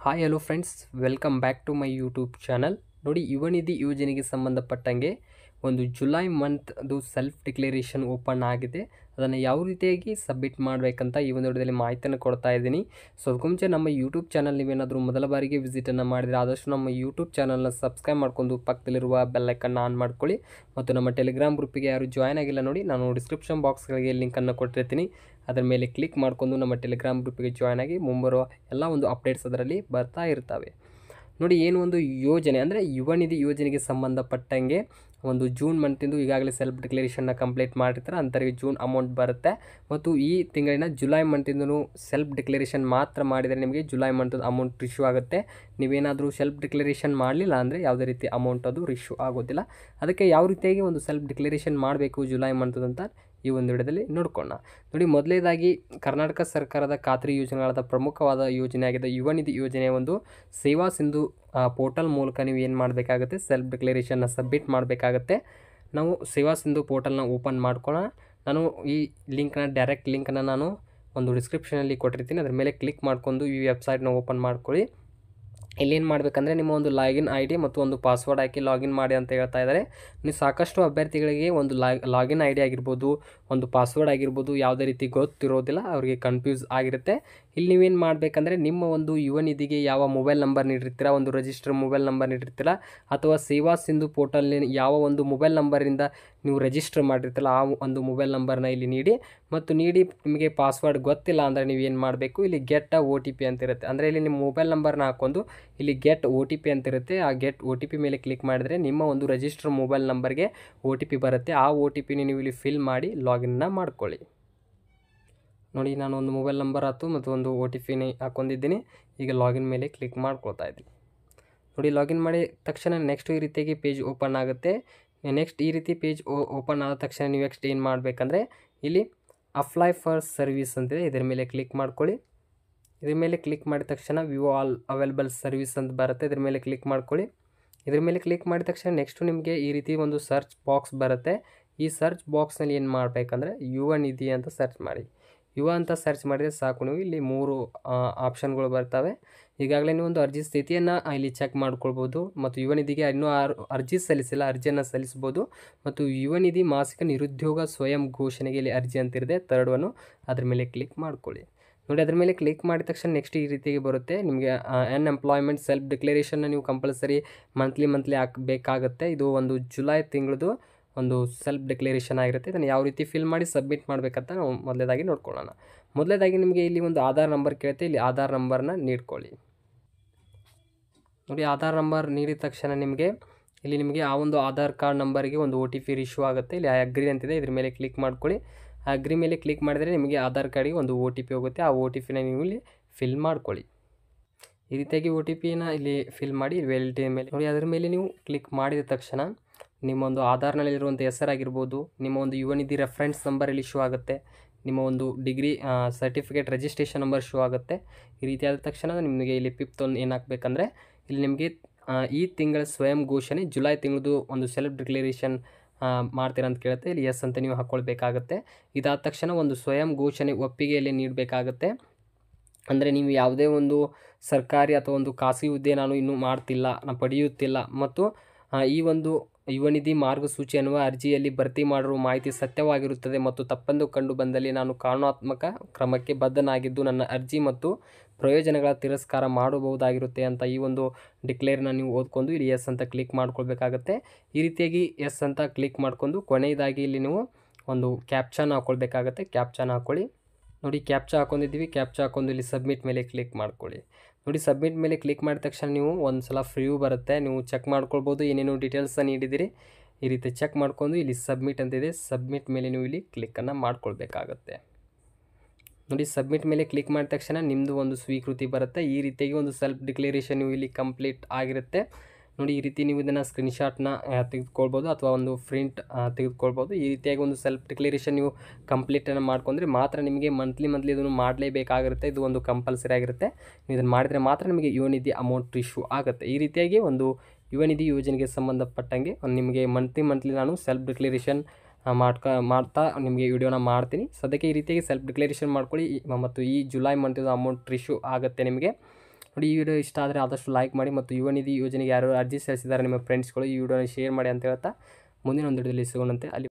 Hi hello friends, welcome back to my YouTube channel. ನೋಡಿ, ಯುವ ನಿಧಿ ಯೋಜನೆಗೆ ಸಂಬಂಧಪಟ್ಟಂಗೆ ಒಂದು ಜುಲೈ ಮಂತ್ದು ಸೆಲ್ಫ್ ಡಿಕ್ಲರೇಷನ್ ಓಪನ್ ಆಗಿದೆ. ಅದನ್ನು ಯಾವ ರೀತಿಯಾಗಿ ಸಬ್ಮಿಟ್ ಮಾಡಬೇಕಂತ ಈ ಒಂದು ವಿಡಿಯೋದಲ್ಲಿ ಮಾಹಿತಿಯನ್ನು ಕೊಡ್ತಾ ಇದ್ದೀನಿ. ಸೊ ಅದಕ್ಕೂ ಮುಂಚೆ ನಮ್ಮ ಯೂಟ್ಯೂಬ್ ಚಾನಲ್ ನೀವೇನಾದರೂ ಮೊದಲ ಬಾರಿಗೆ ವಿಸಿಟನ್ನು ಮಾಡಿದರೆ ಆದಷ್ಟು ನಮ್ಮ ಯೂಟ್ಯೂಬ್ ಚಾನಲ್ನ ಸಬ್ಸ್ಕ್ರೈಬ್ ಮಾಡ್ಕೊಂಡು ಪಕ್ಕದಲ್ಲಿರುವ ಬೆಲ್ಲೈಕನ್ನು ಆನ್ ಮಾಡ್ಕೊಳ್ಳಿ. ಮತ್ತು ನಮ್ಮ ಟೆಲಿಗ್ರಾಮ್ ಗ್ರೂಪಿಗೆ ಯಾರು ಜಾಯ್ನ್ ಆಗಿಲ್ಲ ನೋಡಿ, ನಾನು ಡಿಸ್ಕ್ರಿಪ್ಷನ್ ಬಾಕ್ಸ್ಗಳಿಗೆ ಲಿಂಕನ್ನು ಕೊಟ್ಟಿರ್ತೀನಿ. ಅದರ ಮೇಲೆ ಕ್ಲಿಕ್ ಮಾಡಿಕೊಂಡು ನಮ್ಮ ಟೆಲಿಗ್ರಾಮ್ ಗ್ರೂಪಿಗೆ ಜಾಯ್ನ್ ಆಗಿ ಮುಂಬರುವ ಎಲ್ಲ ಒಂದು ಅಪ್ಡೇಟ್ಸ್ ಅದರಲ್ಲಿ ಬರ್ತಾ ಇರ್ತವೆ. ನೋಡಿ, ಏನು ಒಂದು ಯೋಜನೆ ಅಂದರೆ ಯುವ ನಿಧಿ ಯೋಜನೆಗೆ ಸಂಬಂಧಪಟ್ಟಂಗೆ ಒಂದು ಜೂನ್ ಮಂತಿಂದು ಈಗಾಗಲೇ ಸೆಲ್ಫ್ ಡಿಕ್ಲರೇಷನ್ನ ಕಂಪ್ಲೀಟ್ ಮಾಡಿರ್ತಾರೆ, ಅಂಥವ್ರಿಗೆ ಜೂನ್ ಅಮೌಂಟ್ ಬರುತ್ತೆ. ಮತ್ತು ಈ ತಿಂಗಳಿನ ಜುಲೈ ಮಂತಿಂದೂ ಸೆಲ್ಫ್ ಡಿಕ್ಲರೇಷನ್ ಮಾತ್ರ ಮಾಡಿದರೆ ನಿಮಗೆ ಜುಲೈ ಮಂತದ ಅಮೌಂಟ್ ರಿಶ್ಯೂ ಆಗುತ್ತೆ. ನೀವೇನಾದರೂ ಸೆಲ್ಫ್ ಡಿಕ್ಲರೇಷನ್ ಮಾಡಲಿಲ್ಲ ಅಂದರೆ ಯಾವುದೇ ರೀತಿ ಅಮೌಂಟ್ ಅದು ರಿಶ್ಯೂ ಆಗೋದಿಲ್ಲ. ಅದಕ್ಕೆ ಯಾವ ರೀತಿಯಾಗಿ ಒಂದು ಸೆಲ್ಫ್ ಡಿಕ್ಲರೇಷನ್ ಮಾಡಬೇಕು ಜುಲೈ ಮಂತದಂತ ಈ ಒಂದು ವಿಡಿಯೋದಲ್ಲಿ ನೋಡ್ಕೊಳ್ಳೋಣ. ನೋಡಿ, ಮೊದಲನೇದಾಗಿ ಕರ್ನಾಟಕ ಸರ್ಕಾರದ ಖಾತ್ರಿ ಯೋಜನೆಗಳಾದ ಪ್ರಮುಖವಾದ ಯೋಜನೆಯಾಗಿದೆ ಯುವ ನಿಧಿ ಯೋಜನೆ. ಒಂದು ಸೇವಾ ಸಿಂಧು ಪೋರ್ಟಲ್ ಮೂಲಕ ನೀವು ಏನು ಮಾಡಬೇಕಾಗುತ್ತೆ, ಸೆಲ್ಫ್ ಡಿಕ್ಲರೇಷನ್ನ ಸಬ್ಮಿಟ್ ಮಾಡಬೇಕಾಗತ್ತೆ. ನಾವು ಸೇವಾ ಸಿಂಧು ಪೋರ್ಟಲ್ನ ಓಪನ್ ಮಾಡ್ಕೊಳ್ಳೋಣ. ನಾನು ಈ ಡೈರೆಕ್ಟ್ ಲಿಂಕನ್ನು ನಾನು ಒಂದು ಡಿಸ್ಕ್ರಿಪ್ಷನಲ್ಲಿ ಕೊಟ್ಟಿರ್ತೀನಿ. ಅದರ ಮೇಲೆ ಕ್ಲಿಕ್ ಮಾಡ್ಕೊಂಡು ಈ ವೆಬ್ಸೈಟ್ನ ಓಪನ್ ಮಾಡ್ಕೊಳ್ಳಿ. ಇಲ್ಲೇನು ಮಾಡಬೇಕಂದ್ರೆ ನಿಮ್ಮ ಒಂದು ಲಾಗಿನ್ ಐ ಡಿ ಮತ್ತು ಒಂದು ಪಾಸ್ವರ್ಡ್ ಹಾಕಿ ಲಾಗಿನ್ ಮಾಡಿ ಅಂತ ಹೇಳ್ತಾ ಇದ್ದಾರೆ. ನೀವು ಸಾಕಷ್ಟು ಅಭ್ಯರ್ಥಿಗಳಿಗೆ ಒಂದು ಲಾಗಿನ್ ಐ ಡಿ ಆಗಿರ್ಬೋದು, ಒಂದು ಪಾಸ್ವರ್ಡ್ ಆಗಿರ್ಬೋದು, ಯಾವುದೇ ರೀತಿ ಗೊತ್ತಿರೋದಿಲ್ಲ, ಅವರಿಗೆ ಕನ್ಫ್ಯೂಸ್ ಆಗಿರುತ್ತೆ. ಇಲ್ಲಿ ನೀವೇನು ಮಾಡಬೇಕಂದ್ರೆ ನಿಮ್ಮ ಒಂದು ಯುವ ನಿಧಿಗೆ ಯಾವ ಮೊಬೈಲ್ ನಂಬರ್ ನೀಡಿರ್ತೀರ, ಒಂದು ರಿಜಿಸ್ಟರ್ ಮೊಬೈಲ್ ನಂಬರ್ ನೀಡಿರ್ತೀರ, ಅಥವಾ ಸೇವಾ ಸಿಂಧು ಪೋರ್ಟಲ್ನ ಯಾವ ಒಂದು ಮೊಬೈಲ್ ನಂಬರಿಂದ ನೀವು ರಿಜಿಸ್ಟರ್ ಮಾಡಿರ್ತೀರ ಆ ಒಂದು ಮೊಬೈಲ್ ನಂಬರ್ನ ಇಲ್ಲಿ ನೀಡಿ. ಮತ್ತು ನಿಮಗೆ ಪಾಸ್ವರ್ಡ್ ಗೊತ್ತಿಲ್ಲ ಅಂದರೆ ನೀವು ಏನು ಮಾಡಬೇಕು, ಇಲ್ಲಿ ಗೆಟ್ ಒ ಟಿ ಪಿ ಅಂತಿರುತ್ತೆ. ಅಂದರೆ ಇಲ್ಲಿ ನಿಮ್ಮ ಮೊಬೈಲ್ ನಂಬರ್ನ ಹಾಕೊಂಡು ಇಲ್ಲಿ ಗೆಟ್ ಒ ಟಿ ಪಿ ಅಂತಿರುತ್ತೆ. ಆ ಗೆಟ್ ಒ ಟಿ ಪಿ ಮೇಲೆ ಕ್ಲಿಕ್ ಮಾಡಿದರೆ ನಿಮ್ಮ ಒಂದು ರಿಜಿಸ್ಟರ್ ಮೊಬೈಲ್ ನಂಬರ್ಗೆ ಒ ಟಿ ಪಿ ಬರುತ್ತೆ. ಆ ಒ ಟಿ ಪಿನ ನೀವು ಇಲ್ಲಿ ಫಿಲ್ ಮಾಡಿ ಲಾಗಿನ್ನ ಮಾಡ್ಕೊಳ್ಳಿ. ನೋಡಿ, ನಾನು ಒಂದು ಮೊಬೈಲ್ ನಂಬರ್ ಆಯ್ತು ಮತ್ತು ಒಂದು ಒ ಟಿ ಪಿನ ಹಾಕೊಂಡಿದ್ದೀನಿ. ಈಗ ಲಾಗಿನ್ ಮೇಲೆ ಕ್ಲಿಕ್ ಮಾಡ್ಕೊಳ್ತಾ ಇದ್ದೀನಿ. ನೋಡಿ, ಲಾಗಿನ್ ಮಾಡಿ ತಕ್ಷಣ ನೆಕ್ಸ್ಟ್ ಈ ರೀತಿಯಾಗಿ ಪೇಜ್ ಓಪನ್ ಆಗುತ್ತೆ. ನೆಕ್ಸ್ಟ್ ಈ ರೀತಿ ಪೇಜ್ ಓಪನ್ ಆದ ತಕ್ಷಣ ನೀವು ನೆಕ್ಸ್ಟ್ ಏನು ಮಾಡಬೇಕಂದ್ರೆ ಇಲ್ಲಿ ಅಪ್ಲೈ ಫಾರ್ ಸರ್ವಿಸ್ ಅಂತಿದೆ, ಇದರ ಮೇಲೆ ಕ್ಲಿಕ್ ಮಾಡ್ಕೊಳ್ಳಿ. ಇದ್ರ ಮೇಲೆ ಕ್ಲಿಕ್ ಮಾಡಿದ ತಕ್ಷಣ ವ್ಯೂ ಆಲ್ ಅವೈಲಬಲ್ ಸರ್ವಿಸ್ ಅಂತ ಬರುತ್ತೆ, ಇದ್ರ ಮೇಲೆ ಕ್ಲಿಕ್ ಮಾಡ್ಕೊಳ್ಳಿ. ಇದ್ರ ಮೇಲೆ ಕ್ಲಿಕ್ ಮಾಡಿದ ತಕ್ಷಣ ನೆಕ್ಸ್ಟು ನಿಮಗೆ ಈ ರೀತಿ ಒಂದು ಸರ್ಚ್ ಬಾಕ್ಸ್ ಬರುತ್ತೆ. ಈ ಸರ್ಚ್ ಬಾಕ್ಸ್ನಲ್ಲಿ ಏನು ಮಾಡಬೇಕಂದ್ರೆ ಯುವ ನಿಧಿ ಅಂತ ಸರ್ಚ್ ಮಾಡಿ. ಯುವ ಅಂತ ಸರ್ಚ್ ಮಾಡಿದರೆ ಸಾಕು. ನೀವು ಇಲ್ಲಿ 3 ಆಪ್ಷನ್ಗಳು ಬರ್ತವೆ. ಈಗಾಗಲೇ ನೀವು ಒಂದು ಅರ್ಜಿ ಸ್ಥಿತಿಯನ್ನು ಇಲ್ಲಿ ಚೆಕ್ ಮಾಡ್ಕೊಳ್ಬೋದು. ಮತ್ತು ಯುವ ನಿಧಿಗೆ ಇನ್ನೂ ಅರ್ಜಿ ಸಲ್ಲಿಸಿಲ್ಲ, ಅರ್ಜಿಯನ್ನು ಸಲ್ಲಿಸ್ಬೋದು. ಮತ್ತು ಯುವ ನಿಧಿ ಮಾಸಿಕ ನಿರುದ್ಯೋಗ ಸ್ವಯಂ ಘೋಷಣೆಗೆ ಇಲ್ಲಿ ಅರ್ಜಿ ಅಂತಿರುತ್ತೆ, ಥರ್ಡ್ ಒನ್ನು, ಅದ್ರ ಮೇಲೆ ಕ್ಲಿಕ್ ಮಾಡ್ಕೊಳ್ಳಿ. ನೋಡಿ, ಅದ್ರ ಮೇಲೆ ಕ್ಲಿಕ್ ಮಾಡಿದ ತಕ್ಷಣ ನೆಕ್ಸ್ಟ್ ಈ ರೀತಿಗೆ ಬರುತ್ತೆ. ನಿಮಗೆ ಅನ್ಎಂಪ್ಲಾಯ್ಮೆಂಟ್ ಸೆಲ್ಫ್ ಡಿಕ್ಲರೇಷನ್ನ ನೀವು ಕಂಪಲ್ಸರಿ ಮಂತ್ಲಿ ಹಾಕಬೇಕಾಗುತ್ತೆ. ಇದು ಒಂದು ಜುಲೈ ತಿಂಗಳದು ಒಂದು ಸೆಲ್ಫ್ ಡಿಕ್ಲರೇಷನ್ ಆಗಿರುತ್ತೆ. ಇದನ್ನು ಯಾವ ರೀತಿ ಫಿಲ್ ಮಾಡಿ ಸಬ್ಮಿಟ್ ಮಾಡಬೇಕಂತ ನಾವು ಮೊದಲೇದಾಗಿ ನೋಡ್ಕೊಳ್ಳೋಣ. ಮೊದಲೇದಾಗಿ ನಿಮಗೆ ಇಲ್ಲಿ ಒಂದು ಆಧಾರ್ ನಂಬರ್ ಕೇಳುತ್ತೆ, ಇಲ್ಲಿ ಆಧಾರ್ ನಂಬರ್ನ ನೀಡ್ಕೊಳ್ಳಿ. ನೋಡಿ, ಆಧಾರ್ ನಂಬರ್ ನೀಡಿದ ತಕ್ಷಣ ನಿಮಗೆ ಆ ಒಂದು ಆಧಾರ್ ಕಾರ್ಡ್ ನಂಬರ್ಗೆ ಒಂದು ಒ ಟಿ ಪಿ ಇಶ್ಯೂ ಆಗುತ್ತೆ. ಇಲ್ಲಿ ಅಗ್ರಿ ಅಂತಿದೆ, ಇದ್ರ ಮೇಲೆ ಕ್ಲಿಕ್ ಮಾಡ್ಕೊಳ್ಳಿ. ಅಗ್ರಿ ಮೇಲೆ ಕ್ಲಿಕ್ ಮಾಡಿದರೆ ನಿಮಗೆ ಆಧಾರ್ ಕಾರ್ಡಿಗೆ ಒಂದು ಒ ಟಿ ಪಿ ಹೋಗುತ್ತೆ. ಆ ಒ ಟಿ ಪಿನ ನೀವು ಇಲ್ಲಿ ಫಿಲ್ ಮಾಡ್ಕೊಳ್ಳಿ. ಈ ರೀತಿಯಾಗಿ ಒ ಟಿ ಪಿನ ಇಲ್ಲಿ ಫಿಲ್ ಮಾಡಿ ವ್ಯಾಲಿಡಿಟಿ ಮೇಲೆ ನೋಡಿ. ಅದರ ಮೇಲೆ ನೀವು ಕ್ಲಿಕ್ ಮಾಡಿದ ತಕ್ಷಣ ನಿಮ್ಮ ಒಂದು ಆಧಾರ್ನಲ್ಲಿರುವಂಥ ಹೆಸರಾಗಿರ್ಬೋದು, ನಿಮ್ಮ ಒಂದು ಯುವ ನಿಧಿ ರೆಫರೆನ್ಸ್ ನಂಬರ್ ಇಲ್ಲಿ ಶೋ ಆಗುತ್ತೆ, ನಿಮ್ಮ ಒಂದು degree certificate registration number show ಆಗುತ್ತೆ. ಈ ರೀತಿ ಆದ ತಕ್ಷಣ ನಿಮಗೆ ಇಲ್ಲಿ 5th ಒಂದು ಏನು ಹಾಕಬೇಕಂದ್ರೆ ಇಲ್ಲಿ ನಿಮಗೆ ಈ ತಿಂಗಳ ಸ್ವಯಂ ಘೋಷಣೆ ಜುಲೈ ತಿಂಗಳದು ಒಂದು ಸೆಲ್ಫ್ ಡಿಕ್ಲರೇಷನ್ ಮಾಡ್ತೀರಾ ಅಂತ ಕೇಳುತ್ತೆ. ಇಲ್ಲಿ ಎಸ್ ಅಂತ ನೀವು ಹಾಕ್ಕೊಳ್ಬೇಕಾಗತ್ತೆ. ಇದಾದ ತಕ್ಷಣ ಒಂದು ಸ್ವಯಂ ಘೋಷಣೆ ಒಪ್ಪಿಗೆಯಲ್ಲಿ ನೀಡಬೇಕಾಗತ್ತೆ. ಅಂದರೆ ನೀವು ಯಾವುದೇ ಒಂದು ಸರ್ಕಾರಿ ಅಥವಾ ಒಂದು ಖಾಸಗಿ ಹುದ್ದೆ ನಾನು ಇನ್ನೂ ಮಾಡ್ತಿಲ್ಲ, ನಾನು ಪಡೆಯುತ್ತಿಲ್ಲ, ಮತ್ತು ಈ ಒಂದು ಯುವ ನಿಧಿ ಮಾರ್ಗಸೂಚಿ ಅನ್ನುವ ಅರ್ಜಿಯಲ್ಲಿ ಭರ್ತಿ ಮಾಡಿರುವ ಮಾಹಿತಿ ಸತ್ಯವಾಗಿರುತ್ತದೆ ಮತ್ತು ತಪ್ಪೆಂದು ಕಂಡು ಬಂದಲ್ಲಿ ನಾನು ಕಾನೂನಾತ್ಮಕ ಕ್ರಮಕ್ಕೆ ಬದ್ಧನಾಗಿದ್ದು ನನ್ನ ಅರ್ಜಿ ಮತ್ತು ಪ್ರಯೋಜನಗಳ ತಿರಸ್ಕಾರ ಮಾಡಬಹುದಾಗಿರುತ್ತೆ ಅಂತ ಈ ಒಂದು ಡಿಕ್ಲೇರ್ನ ನೀವು ಓದ್ಕೊಂಡು ಇಲ್ಲಿ ಎಸ್ ಅಂತ ಕ್ಲಿಕ್ ಮಾಡ್ಕೊಳ್ಬೇಕಾಗತ್ತೆ. ಈ ರೀತಿಯಾಗಿ ಎಸ್ ಅಂತ ಕ್ಲಿಕ್ ಮಾಡ್ಕೊಂಡು ಕೊನೆಯದಾಗಿ ಇಲ್ಲಿ ನೀವು ಒಂದು ಕ್ಯಾಪ್ಚಾನ ಹಾಕ್ಕೊಳ್ಬೇಕಾಗತ್ತೆ. ಕ್ಯಾಪ್ಚಾನ ಹಾಕ್ಕೊಳ್ಳಿ. ನೋಡಿ, ಕ್ಯಾಪ್ಚಾ ಹಾಕೊಂಡಿದ್ದೀವಿ. ಕ್ಯಾಪ್ಚಾ ಹಾಕೊಂಡು ಇಲ್ಲಿ ಸಬ್ಮಿಟ್ ಮೇಲೆ ಕ್ಲಿಕ್ ಮಾಡ್ಕೊಳ್ಳಿ. ನೋಡಿ, ಸಬ್ಮಿಟ್ ಮೇಲೆ ಕ್ಲಿಕ್ ಮಾಡಿದ ತಕ್ಷಣ ನೀವು ಒಂದು ಸಲ ಫ್ರೀಯೂ ಬರುತ್ತೆ, ನೀವು ಚೆಕ್ ಮಾಡ್ಕೊಳ್ಬೋದು ಏನೇನು ಡೀಟೇಲ್ಸನ್ನು ನೀಡಿದ್ದೀರಿ. ಈ ರೀತಿ ಚೆಕ್ ಮಾಡ್ಕೊಂಡು ಇಲ್ಲಿ ಸಬ್ಮಿಟ್ ಅಂತಿದೆ, ಸಬ್ಮಿಟ್ ಮೇಲೆ ನೀವು ಇಲ್ಲಿ ಕ್ಲಿಕ್ಕನ್ನು ಮಾಡ್ಕೊಳ್ಬೇಕಾಗತ್ತೆ. ನೋಡಿ, ಸಬ್ಮಿಟ್ ಮೇಲೆ ಕ್ಲಿಕ್ ಮಾಡಿದ ತಕ್ಷಣ ನಿಮ್ಮದು ಒಂದು ಸ್ವೀಕೃತಿ ಬರುತ್ತೆ. ಈ ರೀತಿಯಾಗಿ ಒಂದು ಸೆಲ್ಫ್ ಡಿಕ್ಲರೇಷನ್ ನೀವು ಇಲ್ಲಿ ಕಂಪ್ಲೀಟ್ ಆಗಿರುತ್ತೆ. ನೋಡಿ, ಈ ರೀತಿ ನೀವು ಇದನ್ನು ಸ್ಕ್ರೀನ್ಶಾಟ್ನ ತೆಗೆದುಕೊಳ್ಬೋದು ಅಥವಾ ಒಂದು ಪ್ರಿಂಟ್ ತೆಗೆದುಕೊಳ್ಬೋದು. ಈ ರೀತಿಯಾಗಿ ಒಂದು ಸೆಲ್ಫ್ ಡಿಕ್ಲರೇಷನ್ ನೀವು ಕಂಪ್ಲೀಟನ್ನು ಮಾಡ್ಕೊಂಡ್ರೆ ಮಾತ್ರ ನಿಮಗೆ ಮಂತ್ಲಿ ಇದನ್ನು ಮಾಡಲೇಬೇಕಾಗಿರುತ್ತೆ. ಇದು ಒಂದು ಕಂಪಲ್ಸರಿ ಆಗಿರುತ್ತೆ. ನೀವು ಇದನ್ನು ಮಾಡಿದರೆ ಮಾತ್ರ ನಿಮಗೆ ಯುವ ನಿಧಿ ಅಮೌಂಟ್ ಇಶ್ಯೂ ಆಗುತ್ತೆ. ಈ ರೀತಿಯಾಗಿ ಒಂದು ಯುವ ನಿಧಿ ಯೋಜನೆಗೆ ಸಂಬಂಧಪಟ್ಟಂಗೆ ನಿಮಗೆ ಮಂತ್ಲಿ ನಾನು ಸೆಲ್ಫ್ ಡಿಕ್ಲರೇಷನ್ ಮಾಡ್ತಾ ನಿಮಗೆ ವಿಡಿಯೋನ ಮಾಡ್ತೀನಿ. ಸದ್ಯಕ್ಕೆ ಈ ರೀತಿಯಾಗಿ ಸೆಲ್ಫ್ ಡಿಕ್ಲರೇಷನ್ ಮಾಡ್ಕೊಳ್ಳಿ ಮತ್ತು ಈ ಜುಲೈ ಮಂತ್ದು ಅಮೌಂಟ್ ಇಶ್ಯೂ ಆಗುತ್ತೆ ನಿಮಗೆ. ನೋಡಿ ಈ ವಿಡಿಯೋ ಇಷ್ಟ ಆದರೆ ಆದಷ್ಟು ಲೈಕ್ ಮಾಡಿ ಮತ್ತು ಯುವ ನಿಧಿ ಯೋಜನೆಗೆ ಯಾರು ಅರ್ಜಿ ಸಲ್ಲಿಸಿದ್ದಾರೆ ನಿಮ್ಮ ಫ್ರೆಂಡ್ಸ್ಗಳು ಈ ವಿಡಿಯೋನ ಶೇರ್ ಮಾಡಿ ಅಂತ ಹೇಳ್ತಾ ಮುಂದಿನ ಒಂದು ವಿಡಿಯೋದಲ್ಲಿ ಸಿಗೋಣಂತೆ ಅಲ್ಲಿ